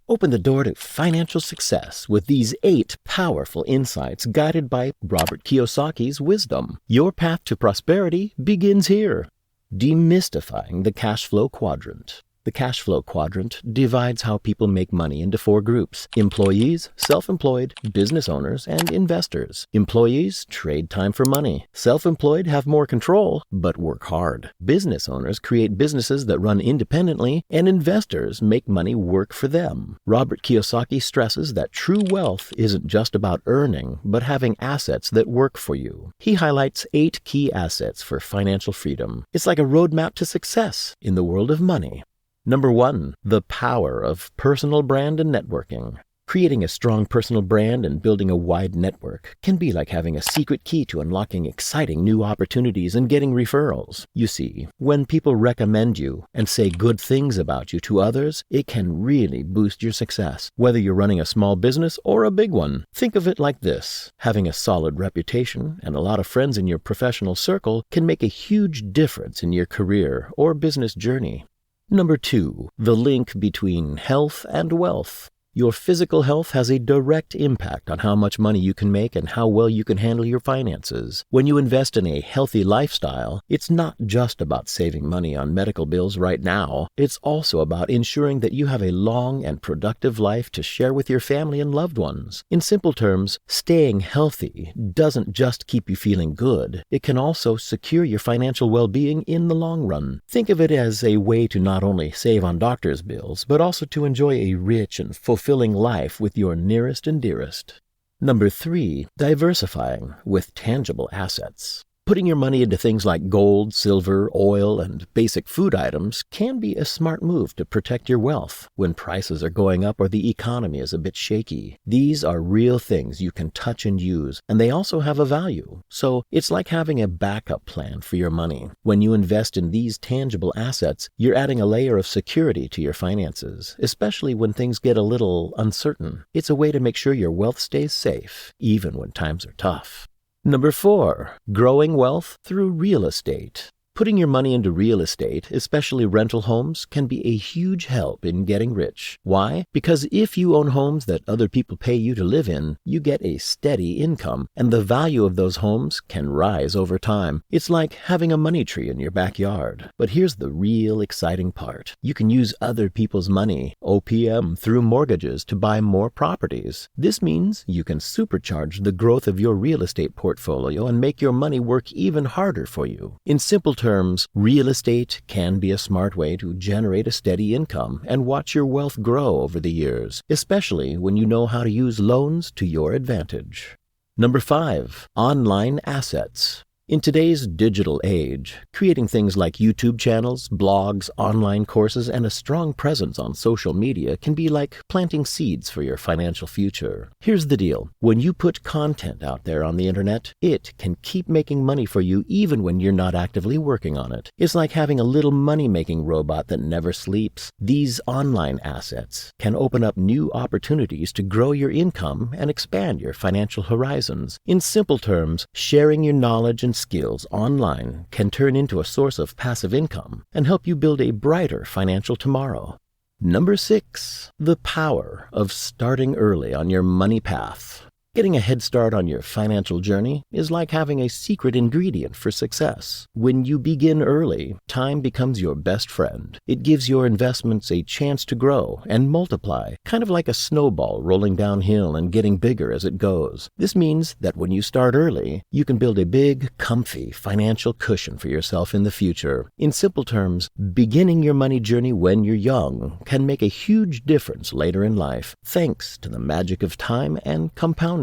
Open the door to financial success with these 8 powerful insights guided by Robert Kiyosaki's wisdom. Your path to prosperity begins here. Demystifying the cash flow quadrant. The cash flow quadrant divides how people make money into 4 groups: employees, self-employed, business owners, and investors. Employees trade time for money. Self-employed have more control, but work hard. Business owners create businesses that run independently, and investors make money work for them. Robert Kiyosaki stresses that true wealth isn't just about earning, but having assets that work for you. He highlights 8 key assets for financial freedom. It's like a roadmap to success in the world of money. Number 1, the power of personal brand and networking. Creating a strong personal brand and building a wide network can be like having a secret key to unlocking exciting new opportunities and getting referrals. You see, when people recommend you and say good things about you to others, it can really boost your success, whether you're running a small business or a big one. Think of it like this: having a solid reputation and a lot of friends in your professional circle can make a huge difference in your career or business journey. Number 2, the link between health and wealth. Your physical health has a direct impact on how much money you can make and how well you can handle your finances. When you invest in a healthy lifestyle, it's not just about saving money on medical bills right now. It's also about ensuring that you have a long and productive life to share with your family and loved ones. In simple terms, staying healthy doesn't just keep you feeling good. It can also secure your financial well-being in the long run. Think of it as a way to not only save on doctor's bills, but also to enjoy a rich and fulfilling life with your nearest and dearest. Number 3, diversifying with tangible assets. Putting your money into things like gold, silver, oil, and basic food items can be a smart move to protect your wealth when prices are going up or the economy is a bit shaky. These are real things you can touch and use, and they also have a value. So it's like having a backup plan for your money. When you invest in these tangible assets, you're adding a layer of security to your finances, especially when things get a little uncertain. It's a way to make sure your wealth stays safe, even when times are tough. Number 4, growing wealth through real estate. Putting your money into real estate, especially rental homes, can be a huge help in getting rich. Why? Because if you own homes that other people pay you to live in, you get a steady income, and the value of those homes can rise over time. It's like having a money tree in your backyard. But here's the real exciting part. You can use other people's money, OPM, through mortgages to buy more properties. This means you can supercharge the growth of your real estate portfolio and make your money work even harder for you. In simple terms, real estate can be a smart way to generate a steady income and watch your wealth grow over the years, especially when you know how to use loans to your advantage. Number 5, online assets. In today's digital age, creating things like YouTube channels, blogs, online courses, and a strong presence on social media can be like planting seeds for your financial future. Here's the deal. When you put content out there on the internet, it can keep making money for you even when you're not actively working on it. It's like having a little money-making robot that never sleeps. These online assets can open up new opportunities to grow your income and expand your financial horizons. In simple terms, sharing your knowledge and skills online can turn into a source of passive income and help you build a brighter financial tomorrow. Number 6, the power of starting early on your money path. Getting a head start on your financial journey is like having a secret ingredient for success. When you begin early, time becomes your best friend. It gives your investments a chance to grow and multiply, kind of like a snowball rolling downhill and getting bigger as it goes. This means that when you start early, you can build a big, comfy financial cushion for yourself in the future. In simple terms, beginning your money journey when you're young can make a huge difference later in life, thanks to the magic of time and compounding.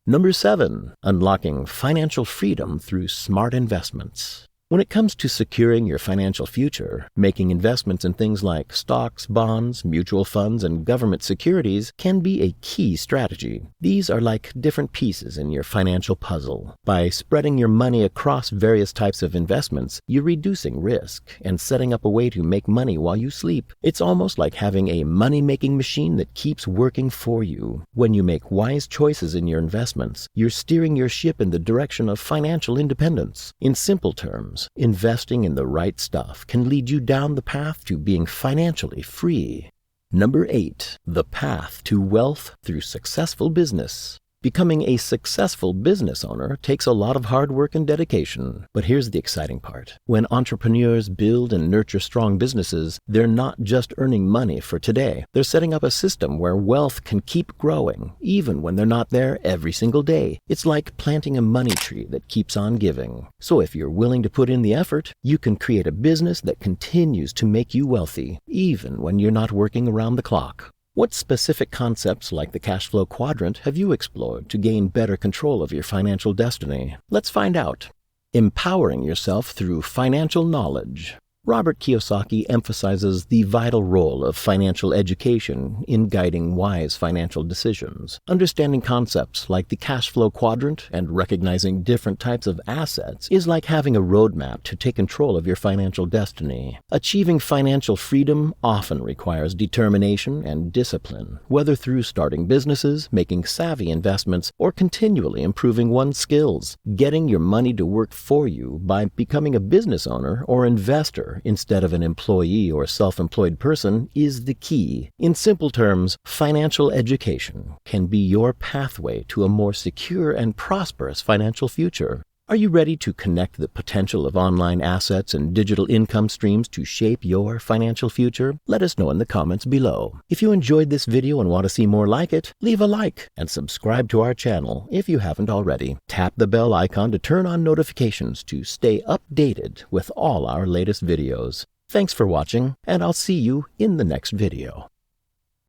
Number 7, unlocking financial freedom through smart investments. When it comes to securing your financial future, making investments in things like stocks, bonds, mutual funds, and government securities can be a key strategy. These are like different pieces in your financial puzzle. By spreading your money across various types of investments, you're reducing risk and setting up a way to make money while you sleep. It's almost like having a money-making machine that keeps working for you. When you make wise choices in your investments, you're steering your ship in the direction of financial independence. In simple terms, investing in the right stuff can lead you down the path to being financially free. Number 8, the path to wealth through successful business. Becoming a successful business owner takes a lot of hard work and dedication. But here's the exciting part. When entrepreneurs build and nurture strong businesses, they're not just earning money for today. They're setting up a system where wealth can keep growing, even when they're not there every single day. It's like planting a money tree that keeps on giving. So if you're willing to put in the effort, you can create a business that continues to make you wealthy, even when you're not working around the clock. What specific concepts like the cash flow quadrant have you explored to gain better control of your financial destiny? Let's find out. Empowering yourself through financial knowledge. Robert Kiyosaki emphasizes the vital role of financial education in guiding wise financial decisions. Understanding concepts like the cash flow quadrant and recognizing different types of assets is like having a roadmap to take control of your financial destiny. Achieving financial freedom often requires determination and discipline, whether through starting businesses, making savvy investments, or continually improving one's skills. Getting your money to work for you by becoming a business owner or investor instead of an employee or self-employed person is the key. In simple terms, financial education can be your pathway to a more secure and prosperous financial future. Are you ready to connect the potential of online assets and digital income streams to shape your financial future? Let us know in the comments below. If you enjoyed this video and want to see more like it, leave a like and subscribe to our channel if you haven't already. Tap the bell icon to turn on notifications to stay updated with all our latest videos. Thanks for watching, and I'll see you in the next video.